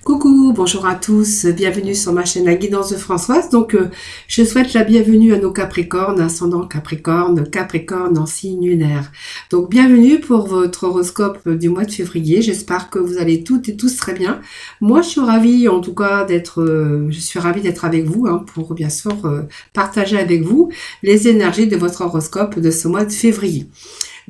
Coucou, bonjour à tous, bienvenue sur ma chaîne La Guidance de Françoise. Je souhaite la bienvenue à nos Capricornes, ascendant Capricorne, Capricorne en signe lunaire. Donc, bienvenue pour votre horoscope du mois de février. J'espère que vous allez toutes et tous très bien. Moi, je suis ravie, en tout cas, je suis ravie d'être avec vous, pour bien sûr partager avec vous les énergies de votre horoscope de ce mois de février.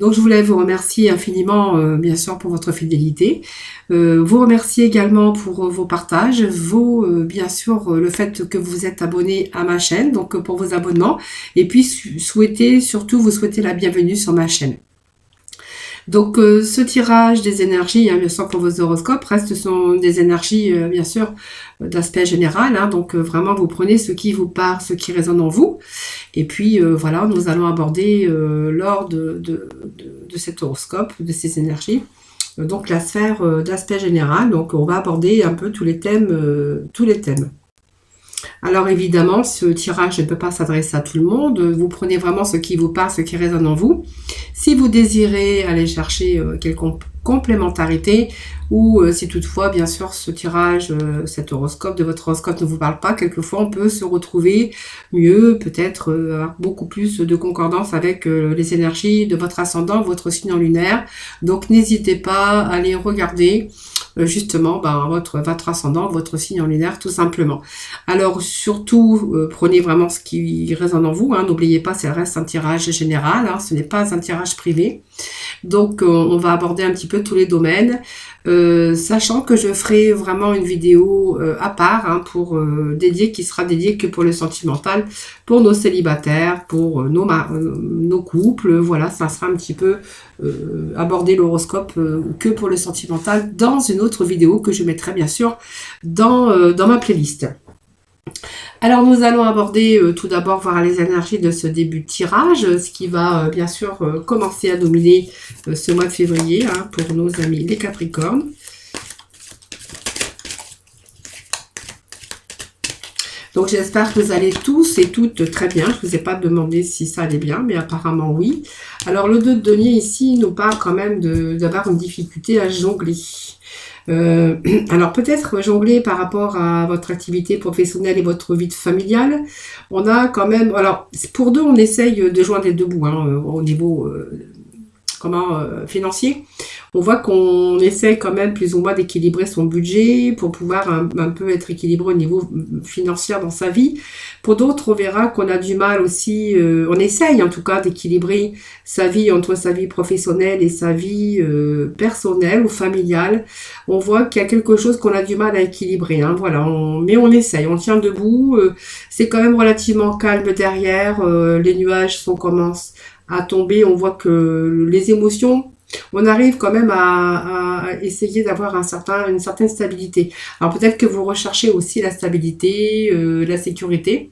Donc, je voulais vous remercier infiniment, bien sûr, pour votre fidélité. Vous remercier également pour vos partages, bien sûr, le fait que vous êtes abonné à ma chaîne, donc pour vos abonnements. Et puis, surtout, vous souhaiter la bienvenue sur ma chaîne. Donc, ce tirage des énergies, bien sûr, pour vos horoscopes, sont des énergies, bien sûr, d'aspect général. Donc, vraiment, vous prenez ce qui vous parle, ce qui résonne en vous. Et puis, voilà, nous allons aborder, lors de cet horoscope, de ces énergies, donc la sphère d'aspect général. Donc, on va aborder un peu tous les thèmes, tous les thèmes. Alors évidemment, ce tirage ne peut pas s'adresser à tout le monde. Vous prenez vraiment ce qui vous parle, ce qui résonne en vous. Si vous désirez aller chercher quelconque complémentarité, ou si toutefois, bien sûr, ce tirage, cet horoscope de votre horoscope ne vous parle pas, quelquefois on peut se retrouver mieux, peut-être avoir beaucoup plus de concordance avec les énergies de votre ascendant, votre signe en lunaire. Donc n'hésitez pas à aller regarder justement votre ascendant, votre signe en lunaire, tout simplement. Alors surtout, prenez vraiment ce qui résonne en vous. N'oubliez pas, ça reste un tirage général, ce n'est pas un tirage privé. Donc, on va aborder un petit peu tous les domaines, sachant que je ferai vraiment une vidéo à part qui sera dédiée que pour le sentimental, pour nos célibataires, pour nos couples. Voilà, ça sera un petit peu aborder l'horoscope que pour le sentimental dans une autre vidéo que je mettrai bien sûr dans ma playlist. Alors nous allons aborder tout d'abord voir les énergies de ce début de tirage, ce qui va bien sûr commencer à dominer ce mois de février pour nos amis les Capricornes. Donc j'espère que vous allez tous et toutes très bien. Je ne vous ai pas demandé si ça allait bien, mais apparemment oui. Alors le 2 de denier ici nous parle quand même d'avoir une difficulté à jongler. Alors peut-être jongler par rapport à votre activité professionnelle et votre vie familiale. On a quand même, alors pour deux, on essaye de joindre les deux bouts au niveau financier. On voit qu'on essaie quand même plus ou moins d'équilibrer son budget pour pouvoir un peu être équilibré au niveau financier dans sa vie. Pour d'autres, on verra qu'on a du mal aussi, on essaye en tout cas d'équilibrer sa vie entre sa vie professionnelle et sa vie personnelle ou familiale. On voit qu'il y a quelque chose qu'on a du mal à équilibrer. Voilà, mais on essaye, on tient debout. C'est quand même relativement calme derrière. Les nuages commencent à tomber. On voit que les émotions, on arrive quand même à essayer d'avoir une certaine stabilité. Alors peut-être que vous recherchez aussi la stabilité, la sécurité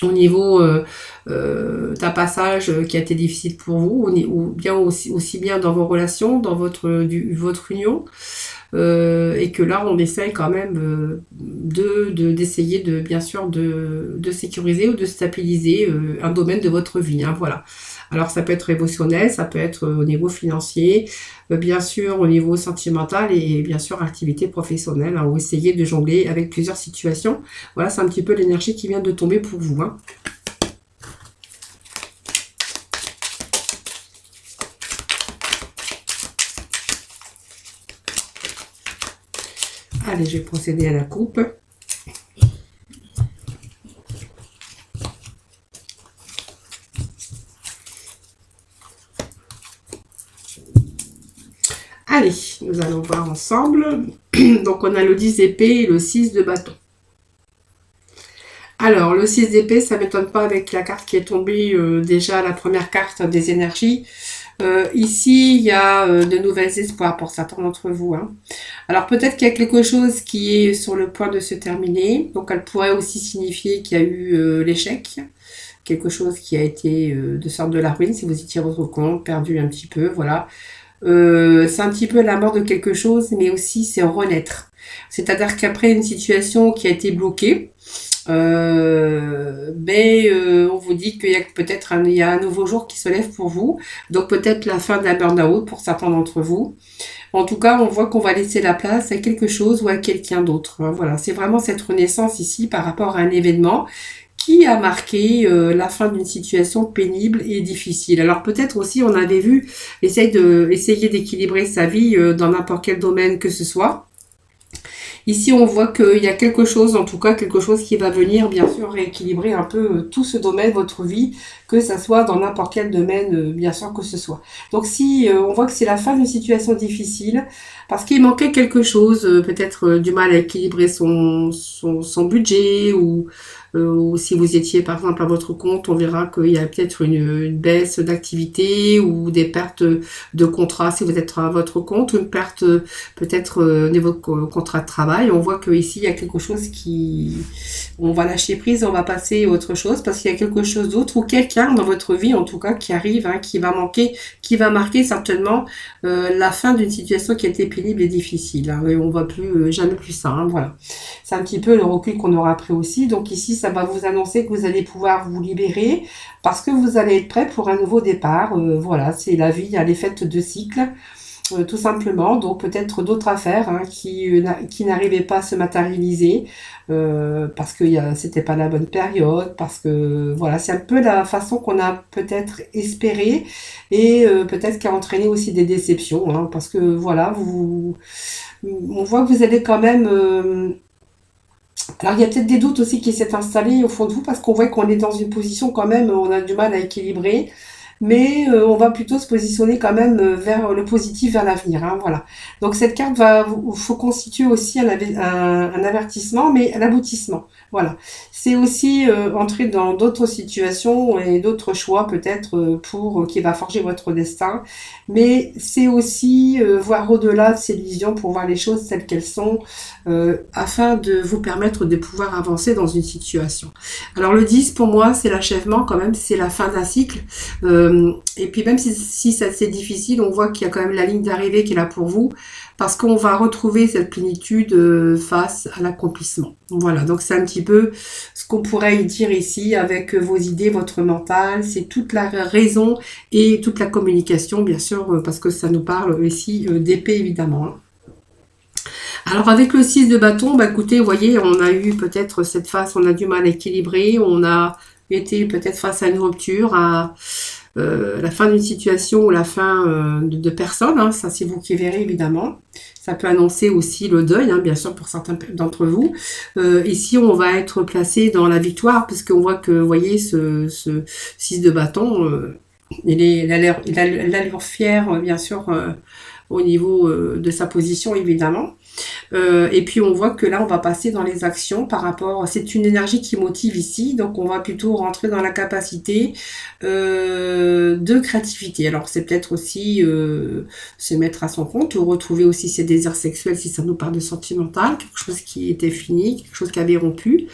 au niveau d'un passage qui a été difficile pour vous, ou bien aussi bien dans vos relations, dans votre union. Et que là on essaye quand même d'essayer bien sûr de sécuriser ou de stabiliser un domaine de votre vie. Voilà. Alors ça peut être émotionnel, ça peut être au niveau financier, bien sûr au niveau sentimental et bien sûr activité professionnelle, ou essayer de jongler avec plusieurs situations. Voilà, c'est un petit peu l'énergie qui vient de tomber pour vous. Allez, je vais procéder à la coupe. Allez, nous allons voir ensemble. Donc, on a le 10 d'épée et le 6 de bâton. Alors, le 6 d'épée, ça ne m'étonne pas avec la carte qui est tombée, déjà la première carte des énergies. Ici, il y a de nouvelles espoirs pour certains d'entre vous. Alors, peut-être qu'il y a quelque chose qui est sur le point de se terminer. Donc, elle pourrait aussi signifier qu'il y a eu l'échec. Quelque chose qui a été de sorte de la ruine, si vous y tirez votre compte, perdu un petit peu, voilà. C'est un petit peu la mort de quelque chose, mais aussi c'est renaître. C'est-à-dire qu'après une situation qui a été bloquée, On vous dit qu'il y a peut-être il y a un nouveau jour qui se lève pour vous, donc peut-être la fin d'un burn-out pour certains d'entre vous. En tout cas, on voit qu'on va laisser la place à quelque chose ou à quelqu'un d'autre, hein. Voilà, c'est vraiment cette renaissance ici par rapport à un événement qui a marqué la fin d'une situation pénible et difficile. Alors peut-être aussi, on avait vu, essayer d'équilibrer sa vie dans n'importe quel domaine que ce soit. Ici, on voit qu'il y a quelque chose, en tout cas quelque chose qui va venir, bien sûr, rééquilibrer un peu tout ce domaine, votre vie, que ça soit dans n'importe quel domaine, bien sûr que ce soit. Donc si on voit que c'est la fin d'une situation difficile, parce qu'il manquait quelque chose, peut-être du mal à équilibrer son budget, ou si vous étiez par exemple à votre compte, on verra qu'il y a peut-être une baisse d'activité ou des pertes de contrat si vous êtes à votre compte, ou une perte peut-être au niveau de contrat de travail. On voit qu'ici il y a quelque chose qui... On va lâcher prise, on va passer à autre chose parce qu'il y a quelque chose d'autre ou quelqu'un dans votre vie en tout cas qui arrive, hein, qui va marquer certainement la fin d'une situation qui a été pénible et difficile, hein, et on va plus jamais plus ça, hein, voilà. C'est un petit peu le recul qu'on aura pris aussi. Donc ici, ça va vous annoncer que vous allez pouvoir vous libérer parce que vous allez être prêt pour un nouveau départ. Voilà, c'est la vie, elle est faite de cycles. Tout simplement, donc peut-être d'autres affaires, hein, qui n'arrivaient pas à se matérialiser parce que c'était pas la bonne période, parce que voilà, c'est un peu la façon qu'on a peut-être espéré et peut-être qui a entraîné aussi des déceptions, hein, parce que voilà, on voit que vous allez quand même alors il y a peut-être des doutes aussi qui s'est installés au fond de vous parce qu'on voit qu'on est dans une position quand même, on a du mal à équilibrer, mais on va plutôt se positionner quand même vers le positif, vers l'avenir, hein, voilà. Donc cette carte faut constituer aussi un avertissement, mais un aboutissement, voilà. C'est aussi entrer dans d'autres situations et d'autres choix peut-être qui va forger votre destin, mais c'est aussi voir au-delà de ces visions pour voir les choses telles qu'elles sont, afin de vous permettre de pouvoir avancer dans une situation. Alors le 10 pour moi c'est l'achèvement quand même, c'est la fin d'un cycle. Et puis même si ça c'est difficile, on voit qu'il y a quand même la ligne d'arrivée qui est là pour vous, parce qu'on va retrouver cette plénitude face à l'accomplissement. Voilà, donc c'est un petit peu ce qu'on pourrait y dire ici avec vos idées, votre mental, c'est toute la raison et toute la communication, bien sûr, parce que ça nous parle ici d'épée évidemment, hein. Alors avec le 6 de bâton, bah écoutez, vous voyez, on a eu peut-être cette phase, on a du mal à équilibrer, on a été peut-être face à une rupture, à la fin d'une situation ou la fin de personnes, hein, ça c'est vous qui verrez évidemment. Ça peut annoncer aussi le deuil, hein, bien sûr pour certains d'entre vous. Ici on va être placé dans la victoire, puisqu'on voit que, vous voyez, ce 6 de bâton, il a l'allure fière, bien sûr, au niveau de sa position évidemment. Et puis on voit que là on va passer dans les actions par rapport, c'est une énergie qui motive ici, donc on va plutôt rentrer dans la capacité de créativité. Alors c'est peut-être aussi se mettre à son compte ou retrouver aussi ses désirs sexuels si ça nous parle de sentimental, quelque chose qui était fini, quelque chose qui avait rompu.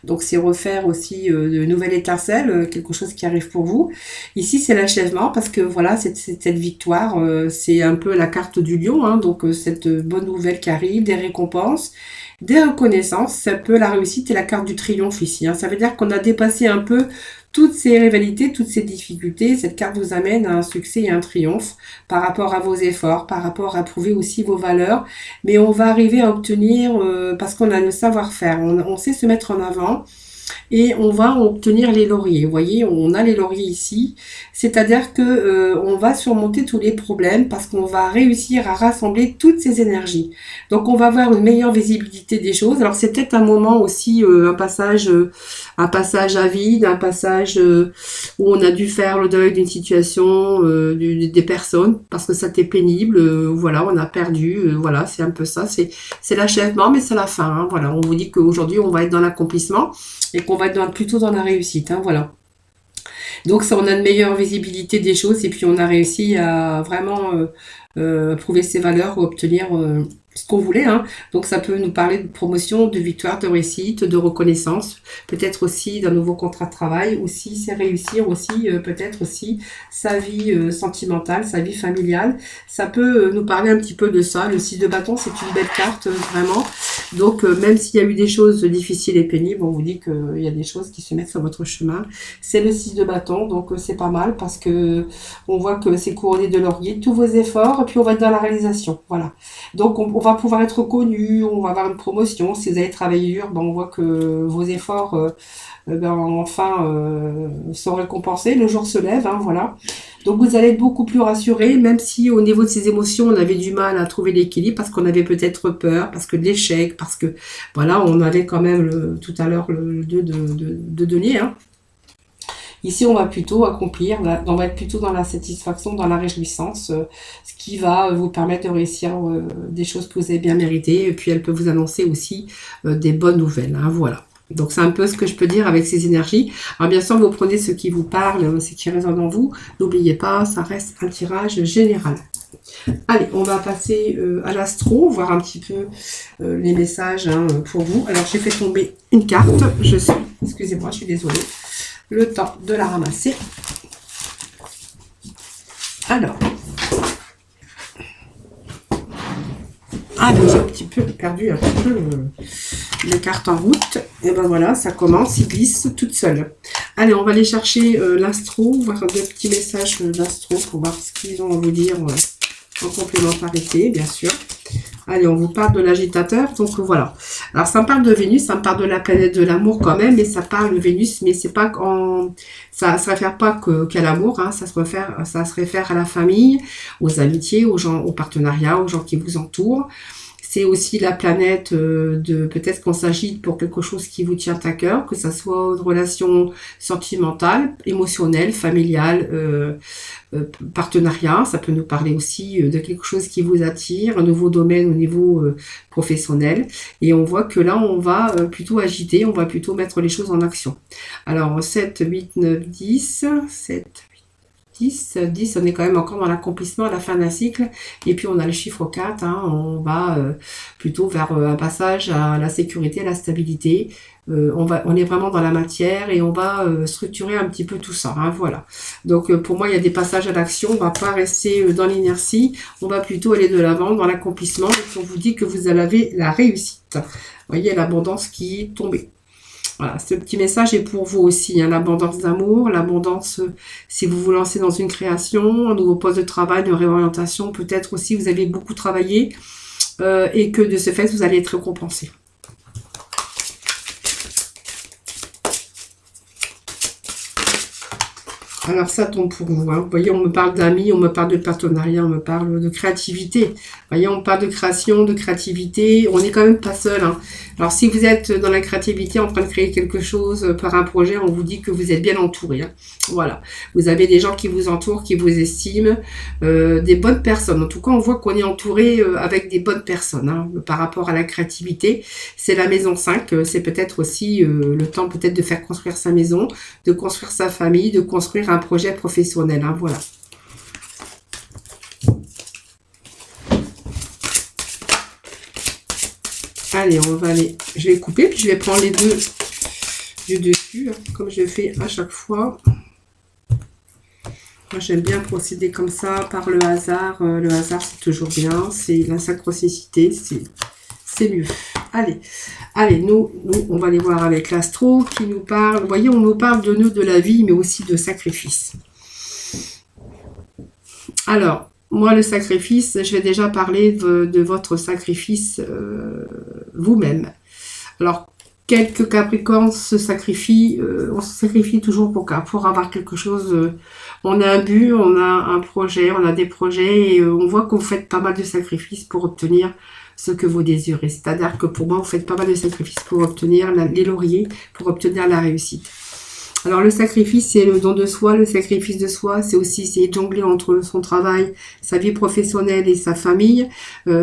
Donc c'est refaire aussi de nouvelles étincelles, quelque chose qui arrive pour vous. Ici c'est l'achèvement parce que voilà, cette victoire, c'est un peu la carte du lion, hein, donc cette bonne nouvelle qui arrive, des récompenses, des reconnaissances, c'est un peu la réussite et la carte du triomphe ici, hein. Ça veut dire qu'on a dépassé un peu toutes ces rivalités, toutes ces difficultés. Cette carte vous amène à un succès et un triomphe par rapport à vos efforts, par rapport à prouver aussi vos valeurs. Mais on va arriver à obtenir, parce qu'on a le savoir-faire, on sait se mettre en avant. Et on va obtenir les lauriers. Vous voyez, on a les lauriers ici. C'est-à-dire que on va surmonter tous les problèmes parce qu'on va réussir à rassembler toutes ces énergies. Donc on va avoir une meilleure visibilité des choses. Alors c'est peut-être un moment aussi, un passage à vide, un passage où on a dû faire le deuil d'une situation, des personnes parce que ça était pénible. Voilà, on a perdu. Voilà, c'est un peu ça. C'est l'achèvement, mais c'est la fin, hein. Voilà, on vous dit qu'aujourd'hui on va être dans l'accomplissement et qu'on va être plutôt dans la réussite, hein, voilà. Donc ça, on a une meilleure visibilité des choses et puis on a réussi à vraiment prouver ses valeurs ou obtenir ce qu'on voulait, hein. Donc ça peut nous parler de promotion, de victoire, de réussite, de reconnaissance, peut-être aussi d'un nouveau contrat de travail, aussi c'est réussir aussi, peut-être aussi sa vie sentimentale, sa vie familiale. Ça peut nous parler un petit peu de ça. Le 6 de bâton, c'est une belle carte, vraiment. Donc même s'il y a eu des choses difficiles et pénibles, on vous dit qu'il y a des choses qui se mettent sur votre chemin. C'est le 6 de bâton, donc c'est pas mal parce que on voit que c'est couronné de laurier, tous vos efforts, et puis on va être dans la réalisation. Voilà. Donc on va pouvoir être reconnu, on va avoir une promotion. Si vous avez travaillé dur, ben, on voit que vos efforts ben, enfin sont récompensés. Le jour se lève, hein, voilà. Donc vous allez être beaucoup plus rassuré, même si au niveau de ces émotions, on avait du mal à trouver l'équilibre parce qu'on avait peut-être peur, parce que de l'échec, parce que voilà, on avait quand même tout à l'heure le 2 de denier, hein. Ici, on va plutôt accomplir, on va être plutôt dans la satisfaction, dans la réjouissance, ce qui va vous permettre de réussir des choses que vous avez bien méritées. Et puis, elle peut vous annoncer aussi des bonnes nouvelles, hein, voilà. Donc, c'est un peu ce que je peux dire avec ces énergies. Alors, bien sûr, vous prenez ce qui vous parle, ce qui résonne en vous. N'oubliez pas, ça reste un tirage général. Allez, on va passer à l'astro, voir un petit peu les messages hein, pour vous. Alors, j'ai fait tomber une carte. Excusez-moi, je suis désolée. Le temps de la ramasser. Alors. Ah, j'ai un petit peu perdu les cartes en route. Et ben voilà, ça commence, il glisse toute seule. Allez, on va aller chercher l'astro, voir des petits messages d'astro pour voir ce qu'ils ont à vous dire en complémentarité, bien sûr. Allez, on vous parle de l'agitateur, donc voilà. Alors, ça me parle de Vénus, ça me parle de la planète de l'amour quand même, mais ça parle de Vénus, mais c'est pas ça se réfère pas qu'à l'amour, hein, ça se réfère à la famille, aux amitiés, aux gens, aux partenariats, aux gens qui vous entourent. C'est aussi la planète de peut-être qu'on s'agite pour quelque chose qui vous tient à cœur, que ça soit une relation sentimentale, émotionnelle, familiale, partenariat. Ça peut nous parler aussi de quelque chose qui vous attire, un nouveau domaine au niveau professionnel. Et on voit que là, on va plutôt agiter, on va plutôt mettre les choses en action. Alors 7, 8, 9, 10, 7... 10, on est quand même encore dans l'accomplissement à la fin d'un cycle. Et puis on a le chiffre 4, hein, on va plutôt vers un passage à la sécurité, à la stabilité. On est vraiment dans la matière et on va structurer un petit peu tout ça. Hein, voilà. Donc pour moi, il y a des passages à l'action. On ne va pas rester dans l'inertie. On va plutôt aller de l'avant dans l'accomplissement. Et on vous dit que vous avez la réussite. Vous voyez l'abondance qui est tombée. Voilà, ce petit message est pour vous aussi, hein, l'abondance d'amour, l'abondance si vous vous lancez dans une création, un nouveau poste de travail, une réorientation, peut-être aussi vous avez beaucoup travaillé et que de ce fait, vous allez être récompensé. Alors ça tombe pour vous. Hein. Vous voyez, on me parle d'amis, on me parle de partenariat, on me parle de créativité. Vous voyez, on parle de création, de créativité. On n'est quand même pas seul. Hein. Alors si vous êtes dans la créativité, en train de créer quelque chose par un projet, on vous dit que vous êtes bien entouré. Hein. Voilà. Vous avez des gens qui vous entourent, qui vous estiment, des bonnes personnes. En tout cas, on voit qu'on est entouré avec des bonnes personnes. Hein. Par rapport à la créativité, c'est la maison 5. C'est peut-être aussi le temps peut-être de faire construire sa maison, de construire sa famille, de construire un projet professionnel, hein, voilà. Allez, je vais couper, puis je vais prendre les deux du dessus, hein, comme je fais à chaque fois. Moi, j'aime bien procéder comme ça, par le hasard. Le hasard, c'est toujours bien, c'est la synchronicité, c'est mieux. Allez, nous, on va aller voir avec l'astro qui nous parle. Vous voyez, on nous parle de nœuds de la vie, mais aussi de sacrifice. Alors, moi, le sacrifice, je vais déjà parler de votre sacrifice vous-même. Alors, quelques Capricornes se sacrifient, on se sacrifie toujours pour avoir quelque chose. On a un but, on a un projet, on a des projets, et on voit que vous faites pas mal de sacrifices pour obtenir ce que vous désirez. C'est-à-dire que pour moi, vous faites pas mal de sacrifices pour obtenir les lauriers, pour obtenir la réussite. Alors le sacrifice, c'est le don de soi, le sacrifice de soi, c'est aussi essayer de jongler entre son travail, sa vie professionnelle et sa famille,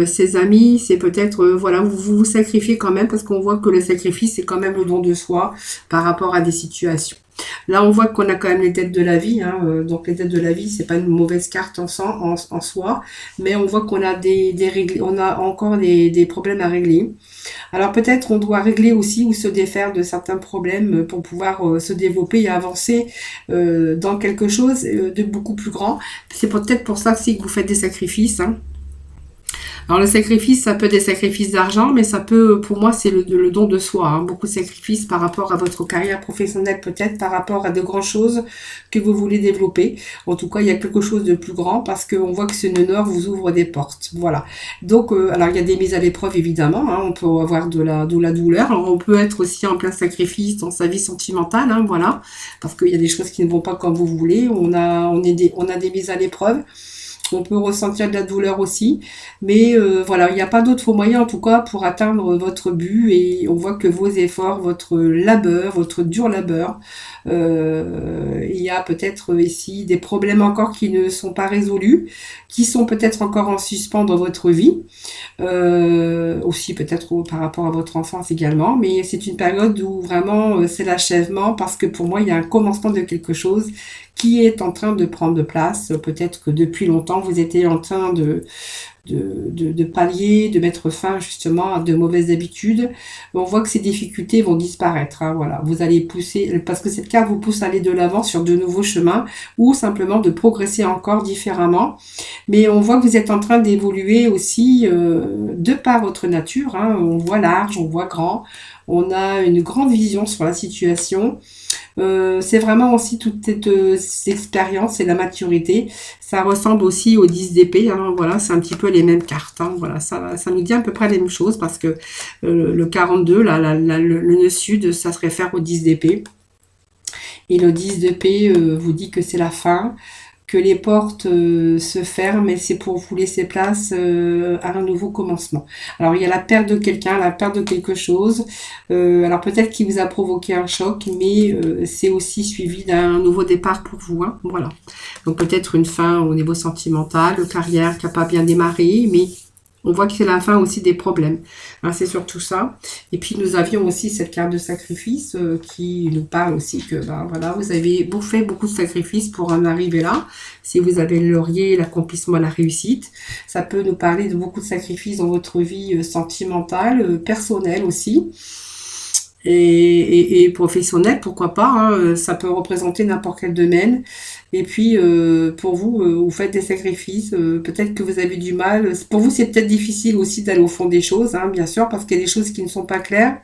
ses amis, c'est peut-être, voilà, vous sacrifiez quand même parce qu'on voit que le sacrifice, c'est quand même le don de soi par rapport à des situations. Là, on voit qu'on a quand même les dettes de la vie, hein, donc les dettes de la vie, c'est pas une mauvaise carte en soi, mais on voit qu'on a on a encore des problèmes à régler. Alors peut-être on doit régler aussi ou se défaire de certains problèmes pour pouvoir se développer et avancer dans quelque chose de beaucoup plus grand. C'est peut-être pour ça aussi que vous faites des sacrifices, hein. Alors le sacrifice, ça peut être des sacrifices d'argent, mais ça peut, pour moi, c'est le don de soi, hein. Beaucoup de sacrifices par rapport à votre carrière professionnelle, peut-être par rapport à de grandes choses que vous voulez développer. En tout cas, il y a quelque chose de plus grand parce qu'on voit que ce nœud nord vous ouvre des portes. Voilà. Donc, alors il y a des mises à l'épreuve évidemment, hein. On peut avoir de la douleur. Alors, on peut être aussi en plein sacrifice dans sa vie sentimentale, hein, voilà, parce qu'il y a des choses qui ne vont pas comme vous voulez. On a des mises à l'épreuve. On peut ressentir de la douleur aussi, mais voilà, il n'y a pas d'autre moyen en tout cas pour atteindre votre but et on voit que vos efforts, votre labeur, votre dur labeur, il y a peut-être ici des problèmes encore qui ne sont pas résolus, qui sont peut-être encore en suspens dans votre vie, aussi peut-être par rapport à votre enfance également, mais c'est une période où vraiment c'est l'achèvement parce que pour moi il y a un commencement de quelque chose qui est en train de prendre place. Peut-être que depuis longtemps, vous étiez en train de pallier, de mettre fin justement à de mauvaises habitudes. On voit que ces difficultés vont disparaître, hein, voilà. Vous allez pousser, parce que cette carte vous pousse à aller de l'avant sur de nouveaux chemins ou simplement de progresser encore différemment. Mais on voit que vous êtes en train d'évoluer aussi de par votre nature, hein. On voit large, on voit grand. On a une grande vision sur la situation. C'est vraiment aussi toute cette expérience et la maturité. Ça ressemble aussi au 10 d'épée, hein, voilà, c'est un petit peu les mêmes cartes, hein, voilà, ça nous dit à peu près les mêmes choses parce que le 42, là, le nœud sud, ça se réfère au 10 d'épée. Et le 10 d'épée vous dit que c'est la fin, que les portes se ferment et c'est pour vous laisser place à un nouveau commencement. Alors il y a la perte de quelqu'un, la perte de quelque chose, alors peut-être qu'il vous a provoqué un choc, mais c'est aussi suivi d'un nouveau départ pour vous, hein, voilà. Donc peut-être une fin au niveau sentimental, carrière qui n'a pas bien démarré, mais on voit que c'est la fin aussi des problèmes, hein, c'est surtout ça. Et puis nous avions aussi cette carte de sacrifice qui nous parle aussi que ben, voilà, vous avez fait beaucoup de sacrifices pour en arriver là. Si vous avez le laurier, l'accomplissement, la réussite, ça peut nous parler de beaucoup de sacrifices dans votre vie sentimentale, personnelle aussi. Et professionnel, pourquoi pas, hein, ça peut représenter n'importe quel domaine. Et puis, pour vous, vous faites des sacrifices, peut-être que vous avez du mal. Pour vous, c'est peut-être difficile aussi d'aller au fond des choses, hein, bien sûr, parce qu'il y a des choses qui ne sont pas claires.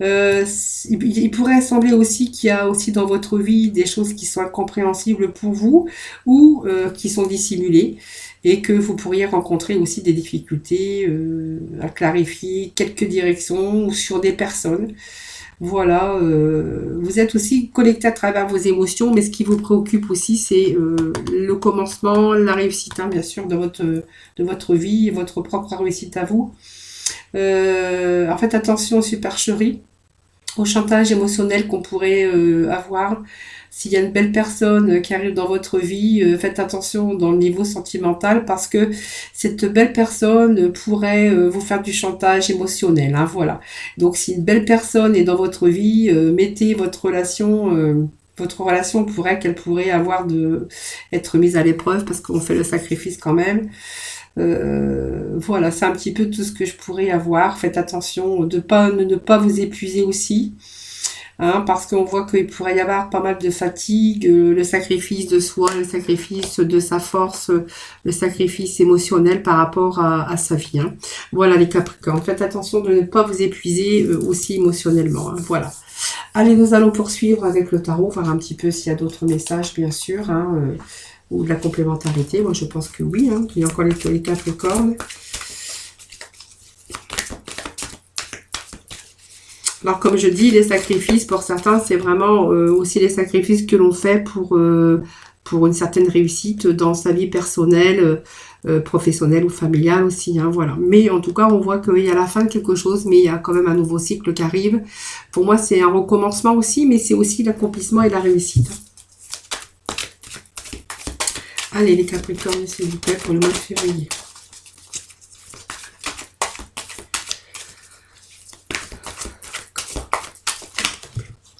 Il pourrait sembler aussi qu'il y a aussi dans votre vie des choses qui sont incompréhensibles pour vous ou qui sont dissimulées et que vous pourriez rencontrer aussi des difficultés à clarifier quelques directions ou sur des personnes. Voilà, vous êtes aussi connecté à travers vos émotions, mais ce qui vous préoccupe aussi, c'est le commencement, la réussite, hein, bien sûr, de votre vie, votre propre réussite à vous. En fait, attention aux supercheries, au chantage émotionnel qu'on pourrait avoir. S'il y a une belle personne qui arrive dans votre vie, faites attention dans le niveau sentimental parce que cette belle personne pourrait vous faire du chantage émotionnel, hein, voilà. Donc si une belle personne est dans votre vie, mettez votre relation pourrait qu'elle pourrait être mise à l'épreuve parce qu'on fait le sacrifice quand même. Voilà, c'est un petit peu tout ce que je pourrais avoir. Faites attention de ne pas vous épuiser aussi, hein, parce qu'on voit qu'il pourrait y avoir pas mal de fatigue, le sacrifice de soi, le sacrifice de sa force, le sacrifice émotionnel par rapport à sa vie, hein. Voilà les Capricornes, faites attention de ne pas vous épuiser aussi émotionnellement, hein, voilà. Allez, nous allons poursuivre avec le tarot, voir un petit peu s'il y a d'autres messages, bien sûr, hein, ou de la complémentarité. Moi, je pense que oui, hein, il y a encore les Capricornes. Alors, comme je dis, les sacrifices, pour certains, c'est vraiment aussi les sacrifices que l'on fait pour une certaine réussite dans sa vie personnelle, professionnelle ou familiale aussi, hein, voilà. Mais en tout cas, on voit qu'il y a la fin de quelque chose, mais il y a quand même un nouveau cycle qui arrive. Pour moi, c'est un recommencement aussi, mais c'est aussi l'accomplissement et la réussite. Allez, les Capricornes, s'il vous plaît, pour le mois de février.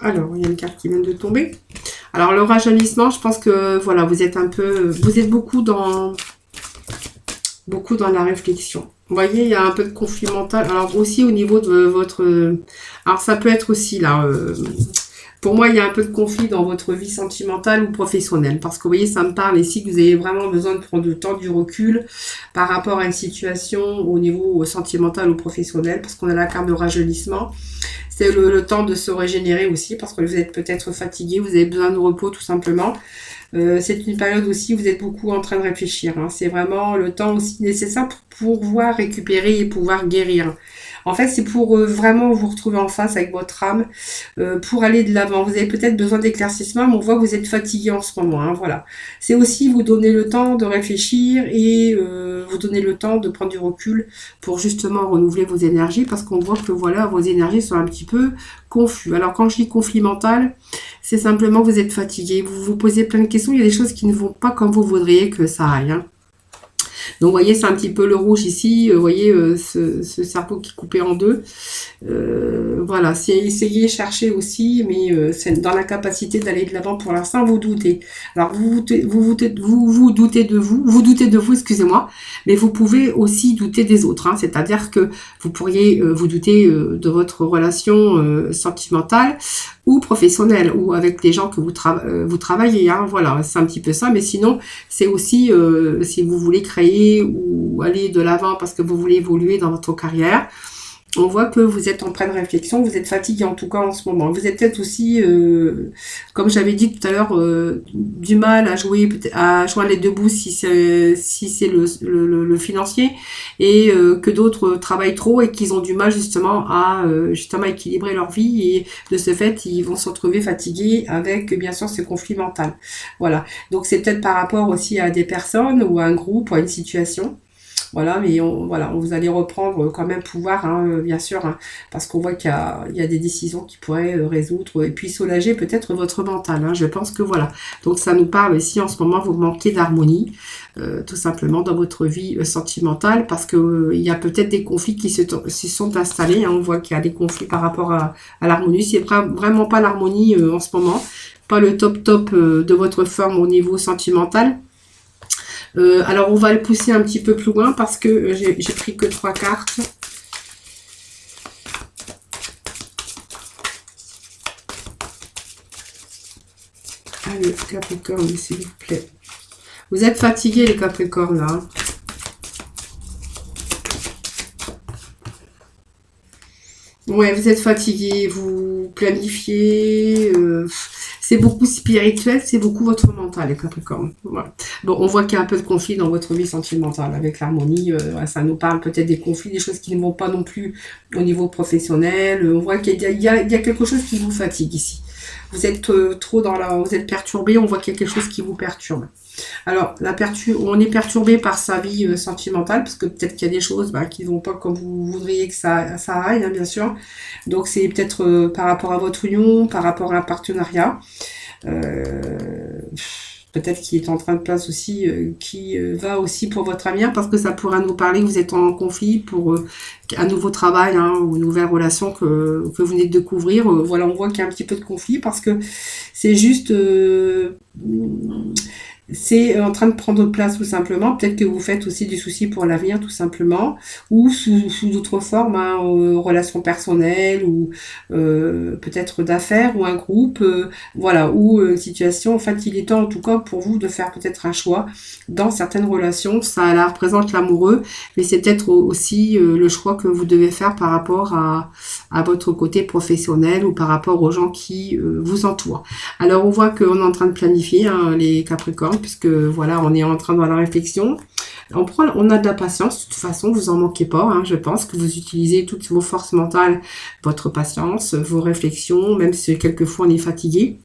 Alors, il y a une carte qui vient de tomber. Alors, le rajeunissement, je pense que, voilà, vous êtes beaucoup dans la réflexion. Vous voyez, il y a un peu de conflit mental. Alors, aussi au niveau de votre... alors, ça peut être aussi, là... pour moi, il y a un peu de conflit dans votre vie sentimentale ou professionnelle. Parce que, vous voyez, ça me parle ici que vous avez vraiment besoin de prendre du temps, du recul par rapport à une situation au niveau sentimental ou professionnel. Parce qu'on a la carte de rajeunissement. C'est le temps de se régénérer aussi. Parce que vous êtes peut-être fatigué, vous avez besoin de repos tout simplement. C'est une période aussi où vous êtes beaucoup en train de réfléchir. Hein. C'est vraiment le temps aussi nécessaire pour pouvoir récupérer et pouvoir guérir. En fait, c'est pour vraiment vous retrouver en face avec votre âme, pour aller de l'avant. Vous avez peut-être besoin d'éclaircissement, mais on voit que vous êtes fatigué en ce moment. Hein, voilà. C'est aussi vous donner le temps de réfléchir et vous donner le temps de prendre du recul pour justement renouveler vos énergies, parce qu'on voit que voilà, vos énergies sont un petit peu confus. Alors quand je dis conflit mental, c'est simplement que vous êtes fatigué, vous vous posez plein de questions, il y a des choses qui ne vont pas comme vous voudriez que ça aille. Hein. Donc, vous voyez, c'est un petit peu le rouge ici. Vous voyez, ce cerveau qui est coupé en deux. Voilà, c'est essayer, chercher aussi, mais c'est dans la capacité d'aller de l'avant pour l'instant, vous doutez. Alors, vous doutez de vous, excusez-moi, mais vous pouvez aussi douter des autres. Hein, c'est-à-dire que vous pourriez vous douter de votre relation sentimentale ou professionnelle, ou avec les gens que vous travaillez. Hein, voilà, c'est un petit peu ça. Mais sinon, c'est aussi si vous voulez créer ou aller de l'avant parce que vous voulez évoluer dans votre carrière. On voit que vous êtes en pleine réflexion, vous êtes fatigué en tout cas en ce moment. Vous êtes peut-être aussi, comme j'avais dit tout à l'heure, du mal à joindre les deux bouts si c'est le financier, et que d'autres travaillent trop et qu'ils ont du mal justement à équilibrer leur vie, et de ce fait ils vont se retrouver fatigués avec bien sûr ce conflit mental. Voilà. Donc c'est peut-être par rapport aussi à des personnes ou à un groupe ou à une situation. Voilà, mais vous allez reprendre quand même pouvoir, hein, bien sûr, hein, parce qu'on voit qu'il y a des décisions qui pourraient résoudre et puis soulager peut-être votre mental. Hein, je pense que voilà. Donc ça nous parle ici en ce moment, vous manquez d'harmonie, tout simplement dans votre vie sentimentale, parce que il y a peut-être des conflits qui se sont installés. Hein, on voit qu'il y a des conflits par rapport à l'harmonie. C'est vraiment pas l'harmonie en ce moment, pas le top de votre forme au niveau sentimental. Alors on va le pousser un petit peu plus loin parce que j'ai pris que 3 cartes. Allez, Capricorne, s'il vous plaît. Vous êtes fatigués les Capricornes là. Hein. Ouais, vous êtes fatigués, vous planifiez... c'est beaucoup spirituel, c'est beaucoup votre mental, les Capricornes. Voilà. Bon, on voit qu'il y a un peu de conflit dans votre vie sentimentale avec l'harmonie. Ça nous parle peut-être des conflits, des choses qui ne vont pas non plus au niveau professionnel. On voit qu'il y a quelque chose qui vous fatigue ici. Vous êtes vous êtes perturbé, on voit qu'il y a quelque chose qui vous perturbe. Alors, on est perturbé par sa vie sentimentale, parce que peut-être qu'il y a des choses qui ne vont pas comme vous voudriez que ça aille, hein, bien sûr. Donc, c'est peut-être par rapport à votre union, par rapport à un partenariat. Peut-être qu'il est en train de place aussi, qui va aussi pour votre avenir, parce que ça pourra nous parler que vous êtes en conflit pour un nouveau travail, hein, ou une nouvelle relation que vous venez de découvrir. Voilà, on voit qu'il y a un petit peu de conflit, parce que c'est juste... c'est en train de prendre place tout simplement. Peut-être que vous faites aussi du souci pour l'avenir tout simplement, ou sous d'autres formes, hein, relations personnelles, ou peut-être d'affaires, ou un groupe, voilà, ou situation. En fait, il est temps en tout cas pour vous de faire peut-être un choix dans certaines relations. Ça la représente l'amoureux, mais c'est peut-être aussi le choix que vous devez faire par rapport à votre côté professionnel, ou par rapport aux gens qui vous entourent. Alors on voit qu'on est en train de planifier, hein, les Capricornes, puisque voilà, on est en train de la réflexion. On a de la patience, de toute façon, vous en manquez pas, hein, je pense que vous utilisez toutes vos forces mentales, votre patience, vos réflexions, même si quelquefois on est fatigué,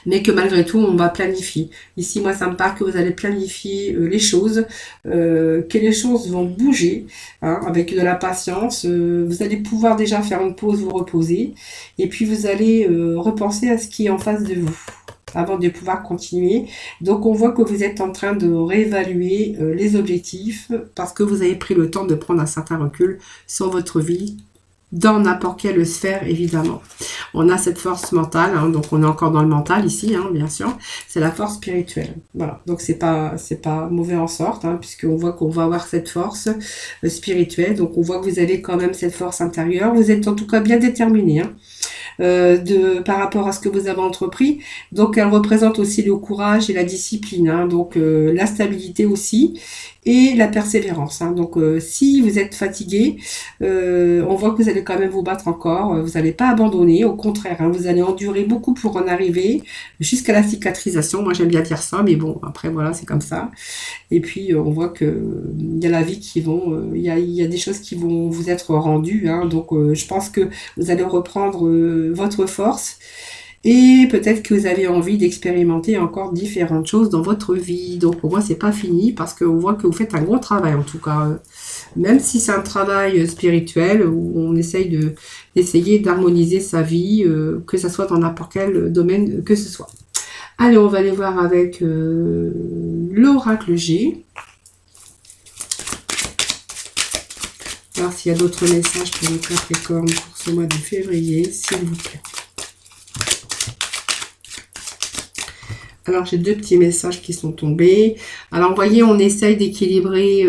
mais que malgré tout, on va planifier. Ici, moi, ça me parle que vous allez planifier les choses, que les choses vont bouger, hein, avec de la patience. Vous allez pouvoir déjà faire une pause, vous reposer, et puis vous allez repenser à ce qui est en face de vous, avant de pouvoir continuer. Donc on voit que vous êtes en train de réévaluer les objectifs, parce que vous avez pris le temps de prendre un certain recul sur votre vie dans n'importe quelle sphère, évidemment. On a cette force mentale, hein, donc on est encore dans le mental ici, hein, bien sûr. C'est la force spirituelle. Voilà, donc c'est pas mauvais en sorte, hein, puisqu'on voit qu'on va avoir cette force spirituelle. Donc on voit que vous avez quand même cette force intérieure. Vous êtes en tout cas bien déterminé, hein, par rapport à ce que vous avez entrepris. Donc elle représente aussi le courage et la discipline, hein, donc la stabilité aussi et la persévérance, hein. Donc si vous êtes fatigué, on voit que vous allez quand même vous battre encore, vous n'allez pas abandonner, au contraire, hein, vous allez endurer beaucoup pour en arriver jusqu'à la cicatrisation. Moi j'aime bien dire ça, mais bon, après voilà, c'est comme ça. Et puis on voit que il y a la vie qui vont, il y a des choses qui vont vous être rendues, hein. Donc je pense que vous allez reprendre votre force. Et peut-être que vous avez envie d'expérimenter encore différentes choses dans votre vie. Donc pour moi, c'est pas fini parce qu'on voit que vous faites un gros travail en tout cas. Même si c'est un travail spirituel où on essaye d'essayer d'harmoniser sa vie, que ce soit dans n'importe quel domaine que ce soit. Allez, on va aller voir avec l'oracle G. Voir s'il y a d'autres messages pour le Capricorne pour ce mois de février, s'il vous plaît. Alors, j'ai deux petits messages qui sont tombés. Alors, vous voyez, on essaye d'équilibrer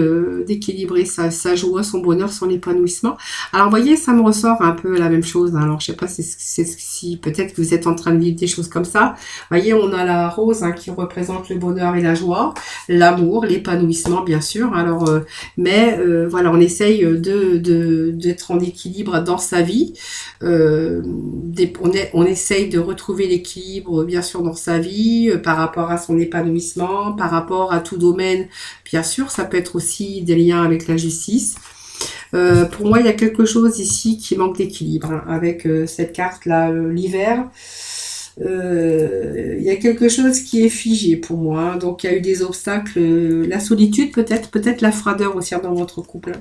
sa joie, son bonheur, son épanouissement. Alors, vous voyez, ça me ressort un peu la même chose, hein. Alors, je sais pas si peut-être que vous êtes en train de vivre des choses comme ça. Vous voyez, on a la rose, hein, qui représente le bonheur et la joie, l'amour, l'épanouissement, bien sûr. Alors, voilà, on essaye d'être en équilibre dans sa vie. On essaye de retrouver l'équilibre, bien sûr, dans sa vie, par rapport à son épanouissement, par rapport à tout domaine, bien sûr. Ça peut être aussi des liens avec la justice. Pour moi, il y a quelque chose ici qui manque d'équilibre, hein, avec cette carte-là, l'hiver. Il y a quelque chose qui est figé pour moi, hein. Donc il y a eu des obstacles, la solitude peut-être la froideur aussi dans votre couple.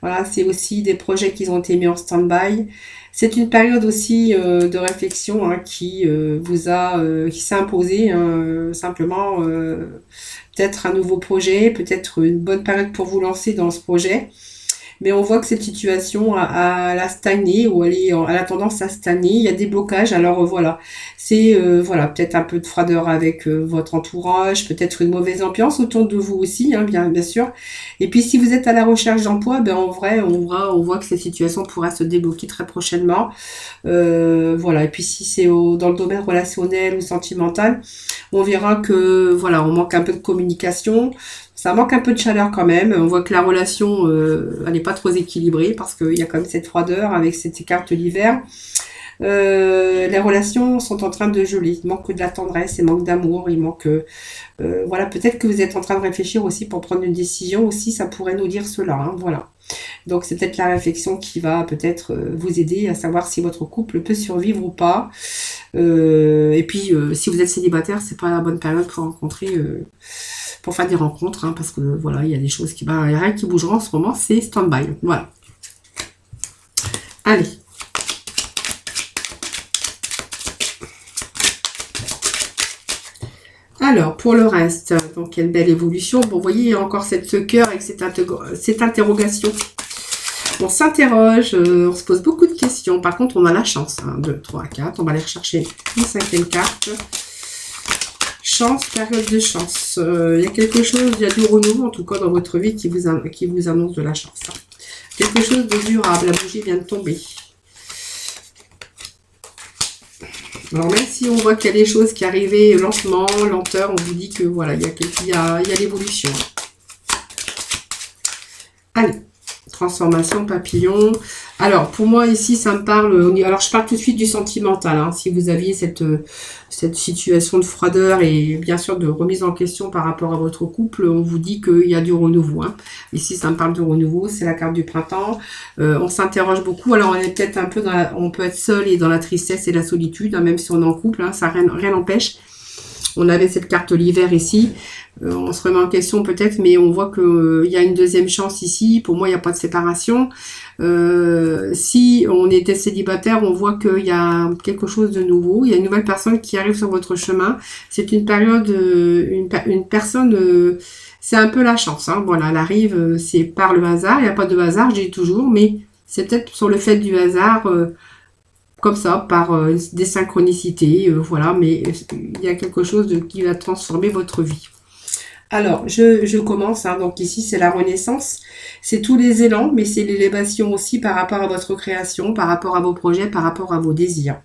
Voilà, c'est aussi des projets qui ont été mis en stand-by. C'est une période aussi de réflexion, hein, qui qui s'est imposée, hein, simplement peut-être un nouveau projet, peut-être une bonne période pour vous lancer dans ce projet. Mais on voit que cette situation elle a stagné, ou elle a tendance à stagner. Il y a des blocages. Alors voilà, c'est voilà, peut-être un peu de froideur avec votre entourage, peut-être une mauvaise ambiance autour de vous aussi, hein, bien sûr. Et puis si vous êtes à la recherche d'emploi, ben en vrai, on voit que cette situation pourra se débloquer très prochainement. Voilà. Et puis si c'est dans le domaine relationnel ou sentimental, on verra que voilà, on manque un peu de communication. Ça manque un peu de chaleur quand même. On voit que la relation, elle n'est pas trop équilibrée parce qu'il y a quand même cette froideur avec cette carte de l'hiver. Les relations sont en train de geler. Il manque de la tendresse, il manque d'amour, il manque... voilà, peut-être que vous êtes en train de réfléchir aussi pour prendre une décision aussi, ça pourrait nous dire cela, hein, voilà. Donc c'est peut-être la réflexion qui va peut-être vous aider à savoir si votre couple peut survivre ou pas. Et puis si vous êtes célibataire, c'est pas la bonne période pour rencontrer... pour faire des rencontres, hein, parce que voilà, il y a des choses il y a rien qui bougera en ce moment, c'est stand-by. Voilà. Allez. Alors, pour le reste, donc quelle belle évolution. Bon, vous voyez, il y a encore ce cœur avec cette interrogation. On s'interroge, on se pose beaucoup de questions. Par contre, on a la chance. 1, 2, 3, 4. On va aller rechercher une 5e carte. Chance, période de chance. Il y a quelque chose, il y a du renouveau en tout cas dans votre vie qui vous annonce de la chance, hein. Quelque chose de durable, la bougie vient de tomber. Alors même si on voit qu'il y a des choses qui arrivaient lentement, lenteur, on vous dit que voilà, il y a l'évolution. Allez, transformation, papillon. Alors pour moi ici ça me parle, alors je parle tout de suite du sentimental, hein. Si vous aviez cette situation de froideur et bien sûr de remise en question par rapport à votre couple, on vous dit qu'il y a du renouveau, hein. Ici ça me parle de renouveau, c'est la carte du printemps. On s'interroge beaucoup, alors on est peut-être un peu on peut être seul et dans la tristesse et la solitude, hein, même si on est en couple, hein, ça rien n'empêche. On avait cette carte l'hiver ici. On se remet en question peut-être, mais on voit qu'il y a une deuxième chance ici. Pour moi, il n'y a pas de séparation. Si on était célibataire, on voit qu'il y a quelque chose de nouveau. Il y a une nouvelle personne qui arrive sur votre chemin. C'est une période, une personne... c'est un peu la chance, hein. Voilà, elle arrive, c'est par le hasard. Il n'y a pas de hasard, je dis toujours, mais C'est peut-être sur le fait du hasard, comme ça, par des synchronicités, voilà, mais il y a quelque chose qui va transformer votre vie. Alors, je commence, hein, donc ici c'est la renaissance, c'est tous les élans, mais c'est l'élévation aussi par rapport à votre création, par rapport à vos projets, par rapport à vos désirs.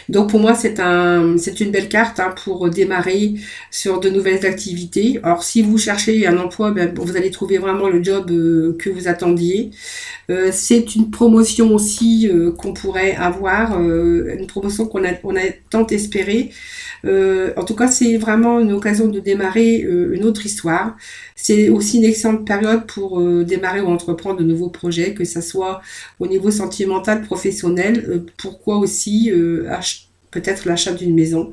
Donc pour moi, c'est une belle carte, hein, pour démarrer sur de nouvelles activités. Alors si vous cherchez un emploi, ben, vous allez trouver vraiment le job que vous attendiez. C'est une promotion aussi qu'on pourrait avoir, une promotion on a tant espéré. En tout cas, c'est vraiment une occasion de démarrer une autre histoire. C'est aussi une excellente période pour démarrer ou entreprendre de nouveaux projets, que ce soit au niveau sentimental, professionnel. Pourquoi aussi peut-être l'achat d'une maison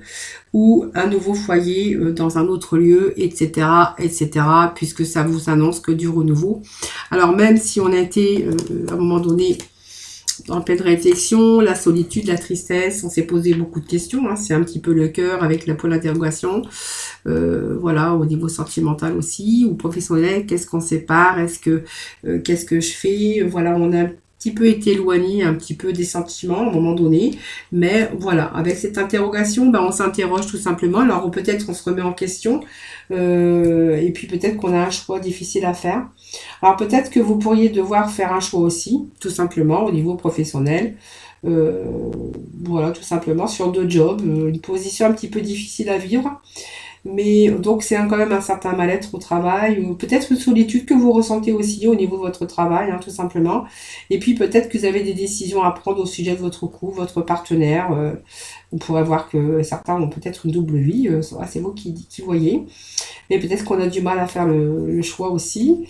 ou un nouveau foyer dans un autre lieu, etc., etc., puisque ça vous annonce que du renouveau. Alors même si on a été à un moment donné en pleine réflexion, la solitude, la tristesse, on s'est posé beaucoup de questions, hein, c'est un petit peu le cœur avec la point d'interrogation, voilà, au niveau sentimental aussi, ou professionnel, qu'est-ce qu'on sépare, qu'est-ce que je fais, voilà, on a un petit peu été éloigné un petit peu des sentiments à un moment donné, mais voilà, avec cette interrogation, ben, on s'interroge tout simplement, alors peut-être on se remet en question, et puis peut-être qu'on a un choix difficile à faire. Alors peut-être que vous pourriez devoir faire un choix aussi, tout simplement, au niveau professionnel. Euh, voilà, tout simplement, sur deux jobs, une position un petit peu difficile à vivre. Mais donc c'est quand même un certain mal-être au travail, ou peut-être une solitude que vous ressentez aussi au niveau de votre travail, hein, tout simplement. Et puis peut-être que vous avez des décisions à prendre au sujet de votre couple, votre partenaire. On pourrait voir que certains ont peut-être une double vie, c'est vous qui voyez. Mais peut-être qu'on a du mal à faire le choix aussi.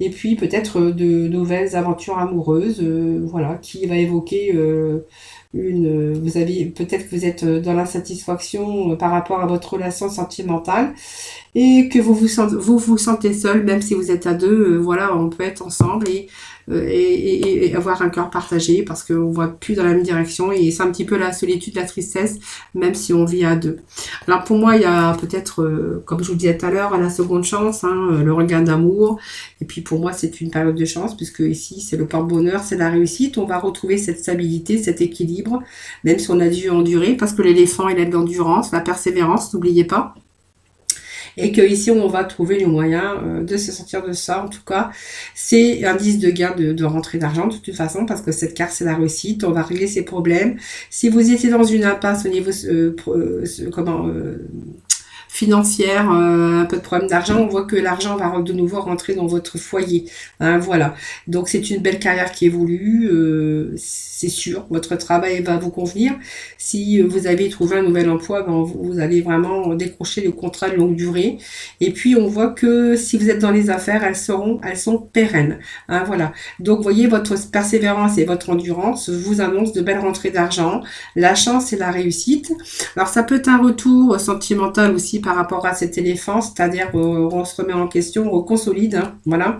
Et puis peut-être de nouvelles aventures amoureuses, voilà, qui va évoquer vous avez peut-être que vous êtes dans l'insatisfaction par rapport à votre relation sentimentale et que vous sentez seul, même si vous êtes à deux, voilà, on peut être ensemble et avoir un cœur partagé parce qu'on voit plus dans la même direction et c'est un petit peu la solitude, la tristesse, même si on vit à deux. Alors pour moi, il y a peut-être, comme je vous le disais tout à l'heure, la seconde chance, hein, le regain d'amour. Et puis pour moi, c'est une période de chance puisque ici, c'est le porte-bonheur, c'est la réussite. On va retrouver cette stabilité, cet équilibre, même si on a dû endurer parce que l'éléphant, il a de l'endurance, la persévérance, n'oubliez pas. Et que ici on va trouver le moyen de se sortir de ça. En tout cas, c'est un indice de gain de rentrée d'argent de toute façon parce que cette carte c'est la réussite. On va régler ses problèmes. Si vous étiez dans une impasse au niveau financière, un peu de problème d'argent, on voit que l'argent va de nouveau rentrer dans votre foyer. Hein, voilà. Donc c'est une belle carrière qui évolue, c'est sûr. Votre travail va vous convenir. Si vous avez trouvé un nouvel emploi, ben, vous allez vraiment décrocher le contrat de longue durée. Et puis on voit que si vous êtes dans les affaires, elles sont pérennes. Hein, voilà. Donc vous voyez, votre persévérance et votre endurance vous annoncent de belles rentrées d'argent, la chance et la réussite. Alors ça peut être un retour sentimental aussi par rapport à cet éléphant, c'est-à-dire on se remet en question, on consolide, hein, voilà.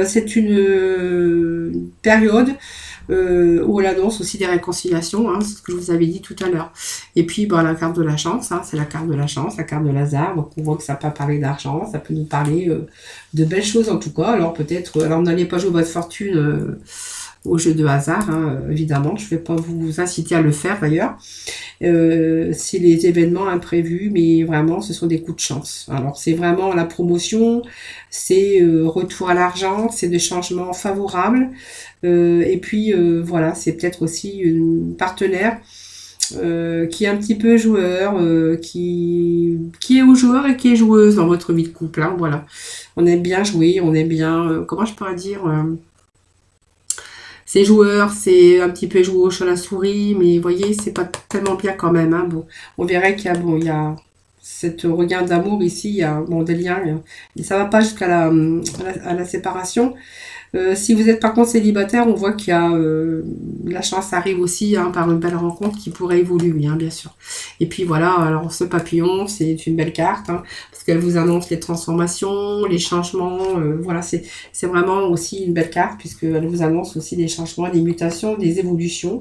C'est une période où elle annonce aussi des réconciliations, hein, c'est ce que je vous avais dit tout à l'heure. Et puis la carte de la chance, hein, c'est la carte de la chance, la carte de Lazare, donc on voit que ça peut parler d'argent, ça peut nous parler de belles choses en tout cas. Alors peut-être, alors n'allez pas jouer votre fortune au jeu de hasard, hein, évidemment, je ne vais pas vous inciter à le faire d'ailleurs. C'est les événements imprévus, mais vraiment ce sont des coups de chance. Alors c'est vraiment la promotion, c'est retour à l'argent, c'est des changements favorables, et puis voilà, c'est peut-être aussi une partenaire qui est un petit peu joueur, qui est au joueur et qui est joueuse dans votre vie de couple, hein, voilà. On aime bien jouer, on aime bien, comment je pourrais dire, c'est joueur, c'est un petit peu joué au chat à la souris, mais vous voyez, c'est pas tellement bien quand même. Hein. Bon, on verrait il y a cette regain d'amour ici, il y a des liens, mais ça va pas jusqu'à à la séparation. Si vous êtes par contre célibataire, on voit qu'il y a la chance arrive aussi, hein, par une belle rencontre qui pourrait évoluer, hein, bien sûr. Et puis voilà, alors ce papillon, c'est une belle carte, hein, parce qu'elle vous annonce les transformations, les changements, voilà, c'est vraiment aussi une belle carte, puisqu'elle vous annonce aussi des changements, des mutations, des évolutions.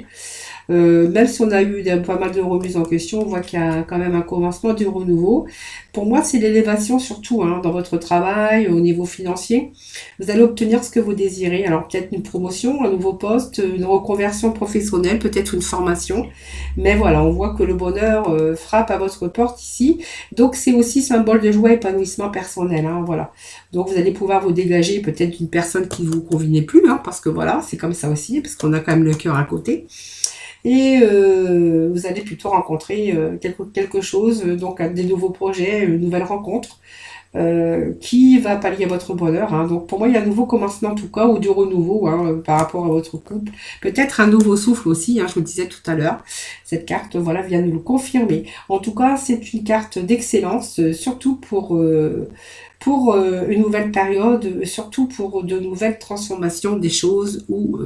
Même si on a eu pas mal de remises en question, on voit qu'il y a quand même un commencement du renouveau. Pour moi, c'est l'élévation surtout hein, dans votre travail, au niveau financier. Vous allez obtenir ce que vous désirez. Alors peut-être une promotion, un nouveau poste, une reconversion professionnelle, peut-être une formation. Mais voilà, on voit que le bonheur frappe à votre porte ici. Donc c'est aussi symbole de joie et épanouissement personnel. Hein, voilà. Donc vous allez pouvoir vous dégager peut-être d'une personne qui ne vous convenait plus, hein, parce que voilà, c'est comme ça aussi, parce qu'on a quand même le cœur à côté. Et vous allez plutôt rencontrer quelque chose, donc des nouveaux projets, une nouvelle rencontre qui va pallier votre bonheur. Hein. Donc pour moi, il y a un nouveau commencement en tout cas, ou du renouveau hein, par rapport à votre couple. Peut-être un nouveau souffle aussi, hein, je vous le disais tout à l'heure. Cette carte voilà, vient nous le confirmer. En tout cas, c'est une carte d'excellence, surtout pour une nouvelle période, surtout pour de nouvelles transformations des choses ou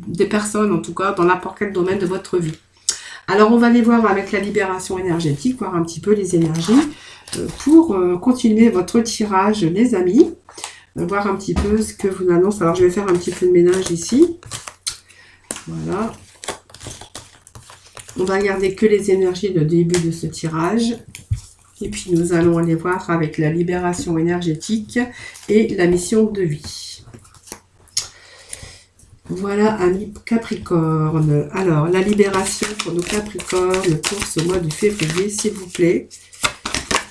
des personnes, en tout cas, dans n'importe quel domaine de votre vie. Alors, on va aller voir avec la libération énergétique, voir un petit peu les énergies pour continuer votre tirage, les amis. Voir un petit peu ce que vous annonce. Alors, je vais faire un petit peu de ménage ici. Voilà. On va garder que les énergies de début de ce tirage. Et puis, nous allons aller voir avec la libération énergétique et la mission de vie. Voilà, amis Capricorne. Alors, la libération pour nos Capricornes pour ce mois de février, s'il vous plaît.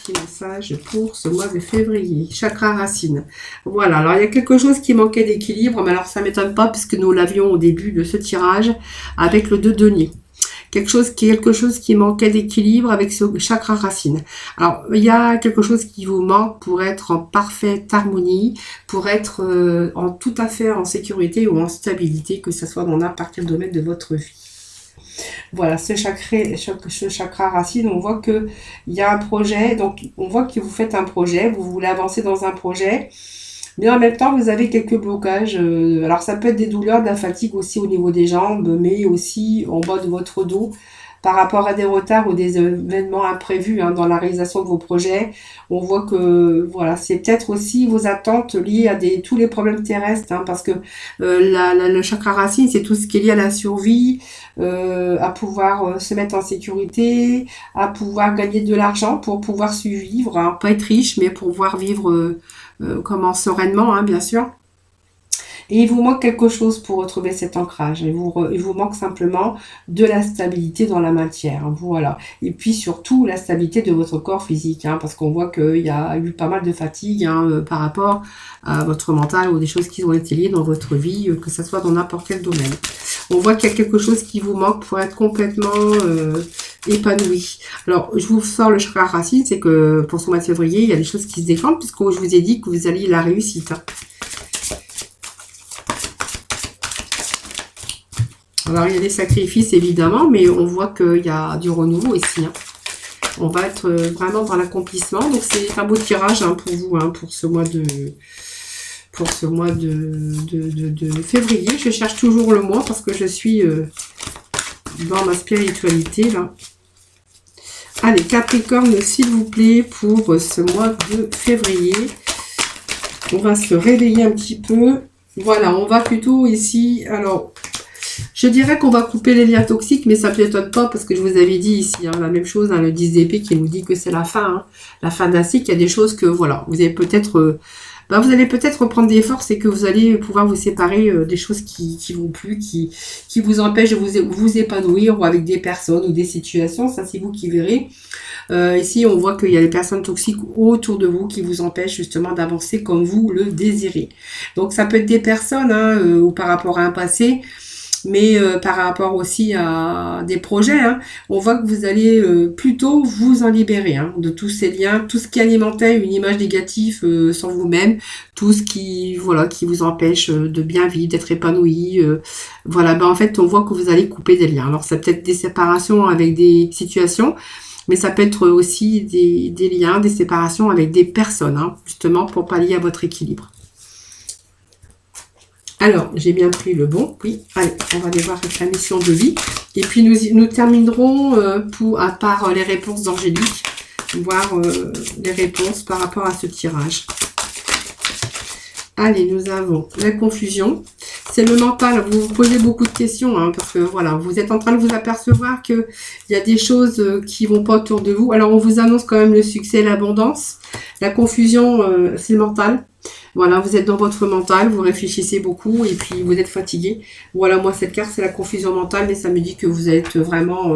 Petit message pour ce mois de février. Chakra racine. Voilà, alors il y a quelque chose qui manquait d'équilibre, mais alors ça ne m'étonne pas puisque nous l'avions au début de ce tirage avec le 2 denier. Quelque chose qui manquait d'équilibre avec ce chakra racine. Alors, il y a quelque chose qui vous manque pour être en parfaite harmonie, pour être en tout à fait en sécurité ou en stabilité, que ce soit dans n'importe quel domaine de votre vie. Voilà, ce chakra racine, on voit que il y a un projet, donc on voit que vous faites un projet, vous voulez avancer dans un projet, mais en même temps, vous avez quelques blocages. Alors, ça peut être des douleurs, de la fatigue aussi au niveau des jambes, mais aussi en bas de votre dos par rapport à des retards ou des événements imprévus hein, dans la réalisation de vos projets. On voit que voilà, c'est peut-être aussi vos attentes liées à tous les problèmes terrestres, hein, parce que le chakra racine, c'est tout ce qui est lié à la survie, à pouvoir se mettre en sécurité, à pouvoir gagner de l'argent pour pouvoir survivre, hein, pas être riche, mais pour pouvoir vivre comment sereinement, hein, bien sûr. Et il vous manque quelque chose pour retrouver cet ancrage. Il vous manque simplement de la stabilité dans la matière. Hein, voilà. Et puis surtout la stabilité de votre corps physique. Hein, parce qu'on voit qu'il y a eu pas mal de fatigue hein, par rapport à votre mental ou des choses qui ont été liées dans votre vie, que ce soit dans n'importe quel domaine. On voit qu'il y a quelque chose qui vous manque pour être complètement épanoui. Alors, je vous sors le chakra racine, c'est que pour ce mois de février, il y a des choses qui se défendent, puisque je vous ai dit que vous alliez la réussite. Hein. Alors, il y a des sacrifices, évidemment, mais on voit qu'il y a du renouveau ici. Hein. On va être vraiment dans l'accomplissement. Donc, c'est un beau tirage hein, pour vous, hein, pour ce mois de février. Je cherche toujours le mois parce que je suis dans ma spiritualité, là. Allez, Capricorne, s'il vous plaît, pour ce mois de février. On va se réveiller un petit peu. Voilà, on va plutôt ici... Alors... Je dirais qu'on va couper les liens toxiques, mais ça ne m'étonne pas parce que je vous avais dit ici, hein, la même chose, hein, le 10 d'épée qui nous dit que c'est la fin, hein, la fin d'un cycle. Il y a des choses que, voilà, vous allez peut-être reprendre des forces et que vous allez pouvoir vous séparer des choses qui vont plus, qui vous empêchent de vous épanouir ou avec des personnes ou des situations. Ça, c'est vous qui verrez. Ici, on voit qu'il y a des personnes toxiques autour de vous qui vous empêchent justement d'avancer comme vous le désirez. Donc, ça peut être des personnes hein, ou par rapport à un passé, mais par rapport aussi à des projets, hein, on voit que vous allez plutôt vous en libérer hein, de tous ces liens, tout ce qui alimentait une image négative sur vous-même, tout ce qui vous empêche de bien vivre, d'être épanoui. Voilà, en fait, on voit que vous allez couper des liens. Alors, ça peut être des séparations avec des situations, mais ça peut être aussi des liens, des séparations avec des personnes, hein, justement pour pallier à votre équilibre. Alors, j'ai bien pris le bon, oui. Allez, on va aller voir avec la mission de vie. Et puis, nous terminerons à part les réponses d'Angélique, voir les réponses par rapport à ce tirage. Allez, nous avons la confusion. C'est le mental. Vous vous posez beaucoup de questions, hein, parce que voilà, vous êtes en train de vous apercevoir qu'il y a des choses qui vont pas autour de vous. Alors, on vous annonce quand même le succès et l'abondance. La confusion, c'est le mental. Voilà, vous êtes dans votre mental, vous réfléchissez beaucoup et puis vous êtes fatigué. Voilà, moi cette carte c'est la confusion mentale, mais ça me dit que vous êtes vraiment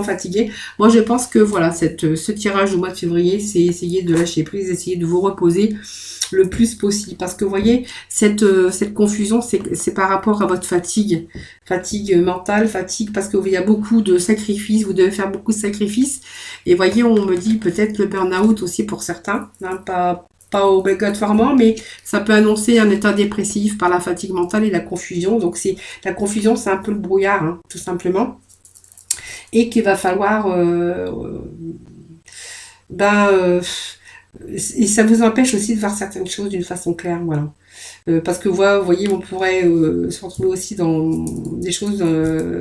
fatigué. Moi je pense que voilà, ce tirage au mois de février, c'est essayer de lâcher prise, essayer de vous reposer le plus possible. Parce que vous voyez, cette confusion, c'est par rapport à votre fatigue. Fatigue mentale, fatigue, parce qu'il y a beaucoup de sacrifices, vous devez faire beaucoup de sacrifices. Et voyez, on me dit peut-être le burn-out aussi pour certains, hein, pas obligatoirement, mais ça peut annoncer un état dépressif par la fatigue mentale et la confusion. Donc la confusion, c'est un peu le brouillard, hein, tout simplement. Et qu'il va falloir... et ça vous empêche aussi de voir certaines choses d'une façon claire, voilà. Parce que vous voyez, on pourrait se retrouver aussi dans des choses,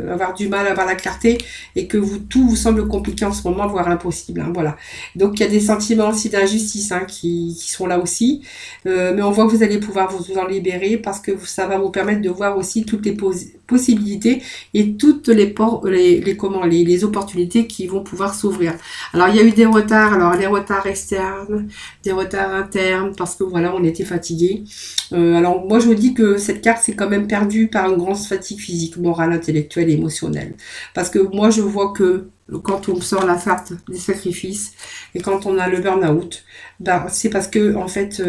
avoir du mal à avoir la clarté et que tout vous semble compliqué en ce moment, voire impossible. Hein, voilà. Donc il y a des sentiments aussi d'injustice hein, qui sont là aussi, mais on voit que vous allez pouvoir vous en libérer parce que ça va vous permettre de voir aussi toutes les possibilités et toutes les opportunités qui vont pouvoir s'ouvrir. Alors il y a eu des retards, alors les retards externes, des retards internes parce que voilà, on était fatigué. Alors moi je vous dis que cette carte c'est quand même perdu par une grande fatigue physique, morale, intellectuelle et émotionnelle. Parce que moi je vois que quand on sort la carte des sacrifices et quand on a le burn-out, c'est parce que en fait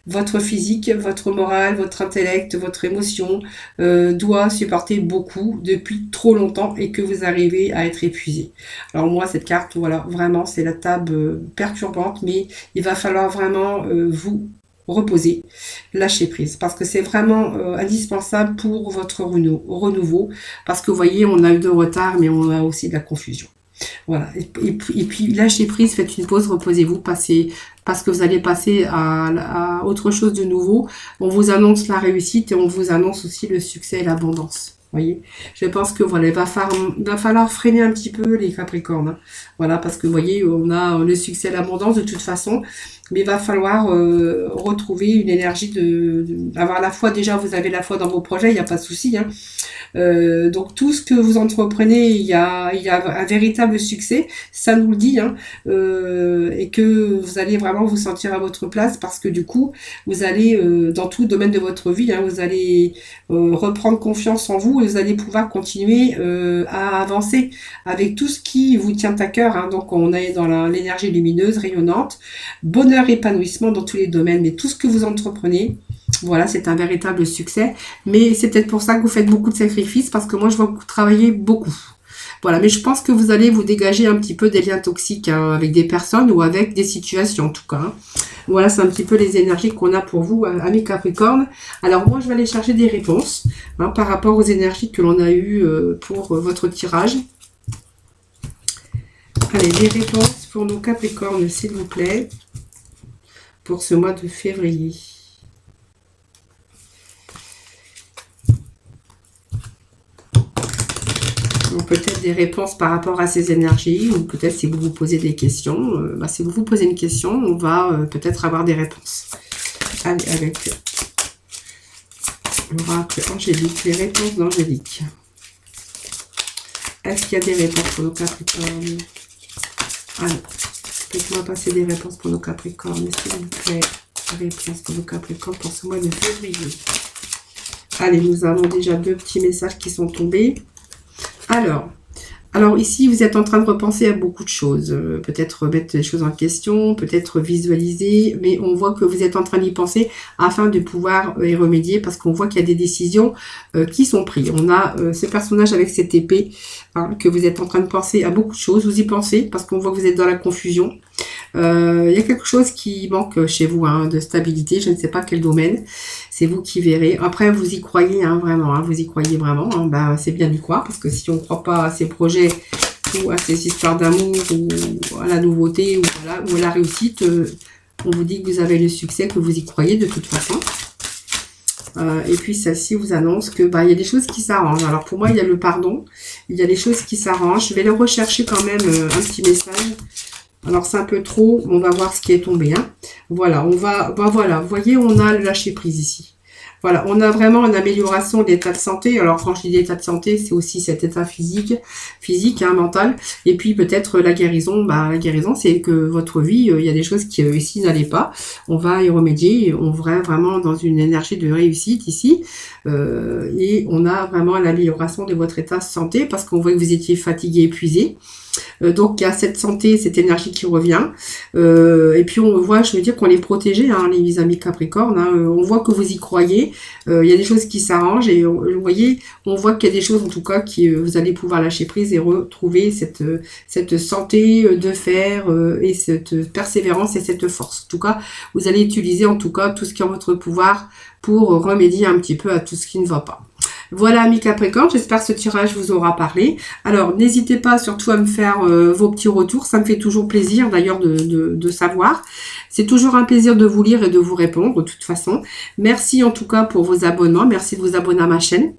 votre physique, votre morale, votre intellect, votre émotion doit supporter beaucoup depuis trop longtemps et que vous arrivez à être épuisé. Alors moi cette carte, voilà, vraiment c'est la table perturbante, mais il va falloir vraiment vous reposer, lâcher prise, parce que c'est vraiment indispensable pour votre renouveau, parce que vous voyez, on a eu de retard, mais on a aussi de la confusion. Voilà, et puis lâchez prise, faites une pause, reposez-vous, parce que vous allez passer à autre chose de nouveau. On vous annonce la réussite et on vous annonce aussi le succès et l'abondance. Voyez, je pense que voilà, il va falloir freiner un petit peu les Capricornes. Hein. Voilà, parce que vous voyez, on a le succès et l'abondance de toute façon, mais il va falloir retrouver une énergie avoir la foi. Déjà, vous avez la foi dans vos projets, il n'y a pas de souci. Hein. Donc tout ce que vous entreprenez, il y a un véritable succès, ça nous le dit, hein, et que vous allez vraiment vous sentir à votre place parce que du coup, vous allez dans tout domaine de votre vie, hein, vous allez reprendre confiance en vous et vous allez pouvoir continuer à avancer avec tout ce qui vous tient à cœur. Hein. Donc on est dans l'énergie lumineuse, rayonnante, bonheur, épanouissement dans tous les domaines, mais tout ce que vous entreprenez, voilà, c'est un véritable succès. Mais c'est peut-être pour ça que vous faites beaucoup de sacrifices, parce que moi, je vois que vous travaillez beaucoup. Voilà, mais je pense que vous allez vous dégager un petit peu des liens toxiques hein, avec des personnes ou avec des situations, en tout cas. Hein. Voilà, c'est un petit peu les énergies qu'on a pour vous, amis Capricorne. Alors, moi, je vais aller chercher des réponses hein, par rapport aux énergies que l'on a eues pour votre tirage. Allez, des réponses pour nos Capricornes, s'il vous plaît, pour ce mois de février. Peut-être des réponses par rapport à ces énergies, ou peut-être si vous vous posez des questions. Si vous vous posez une question, on va peut-être avoir des réponses. Allez, avec l'oracle Angélique, les réponses d'Angélique. Est-ce qu'il y a des réponses pour nos Capricornes? Alors, faites-moi passer des réponses pour nos Capricornes, s'il vous plaît. Réponses pour nos Capricornes pour ce mois de février. Allez, nous avons déjà 2 petits messages qui sont tombés. Alors ici, vous êtes en train de repenser à beaucoup de choses. Peut-être remettre les choses en question, peut-être visualiser, mais on voit que vous êtes en train d'y penser afin de pouvoir y remédier, parce qu'on voit qu'il y a des décisions qui sont prises. On a ce personnage avec cette épée, hein, que vous êtes en train de penser à beaucoup de choses. Vous y pensez, parce qu'on voit que vous êtes dans la confusion. Il y a quelque chose qui manque chez vous, hein, de stabilité, je ne sais pas quel domaine, c'est vous qui verrez. Après, vous y croyez, hein, vraiment, hein, vous y croyez vraiment, hein, c'est bien d'y croire, parce que si on ne croit pas à ces projets, ou à ces histoires d'amour, ou à la nouveauté, ou à la réussite, on vous dit que vous avez le succès, que vous y croyez de toute façon. Et puis celle-ci vous annonce que il y a des choses qui s'arrangent. Alors pour moi, il y a le pardon, il y a des choses qui s'arrangent. Je vais le rechercher quand même un petit message Alors c'est un peu trop, on va voir ce qui est tombé. Hein. Voilà, voilà, vous voyez, on a le lâcher prise ici. Voilà, on a vraiment une amélioration de l'état de santé. Alors quand je dis l'état de santé, c'est aussi cet état physique, hein, mental. Et puis peut-être la guérison. Bah, la guérison, c'est que votre vie, il y a des choses qui ici n'allaient pas. On va y remédier. On va vraiment dans une énergie de réussite ici. Et on a vraiment l'amélioration de votre état de santé parce qu'on voit que vous étiez fatigué, épuisé. Donc il y a cette santé, cette énergie qui revient. Et puis on voit, je veux dire qu'on est protégé, hein, les amis Capricorne. Hein, on voit que vous y croyez. Il y a des choses qui s'arrangent et vous voyez, on voit qu'il y a des choses en tout cas qui vous allez pouvoir lâcher prise et retrouver cette santé de fer et cette persévérance et cette force. En tout cas, vous allez utiliser en tout cas tout ce qui est en votre pouvoir pour remédier un petit peu à tout ce qui ne va pas. Voilà, amis Capricorne, j'espère que ce tirage vous aura parlé. Alors, n'hésitez pas surtout à me faire vos petits retours. Ça me fait toujours plaisir, d'ailleurs, de savoir. C'est toujours un plaisir de vous lire et de vous répondre, de toute façon. Merci en tout cas pour vos abonnements. Merci de vous abonner à ma chaîne.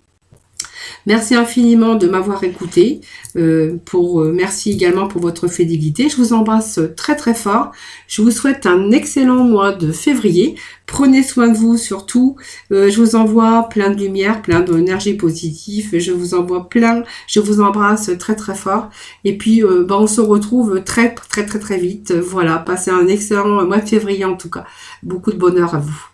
Merci infiniment de m'avoir écouté. Merci également pour votre fidélité. Je vous embrasse très très fort. Je vous souhaite un excellent mois de février. Prenez soin de vous surtout. Je vous envoie plein de lumière, plein d'énergie positive. Je vous envoie plein. Je vous embrasse très très fort. Et puis on se retrouve très très très très vite. Voilà, passez un excellent mois de février en tout cas. Beaucoup de bonheur à vous.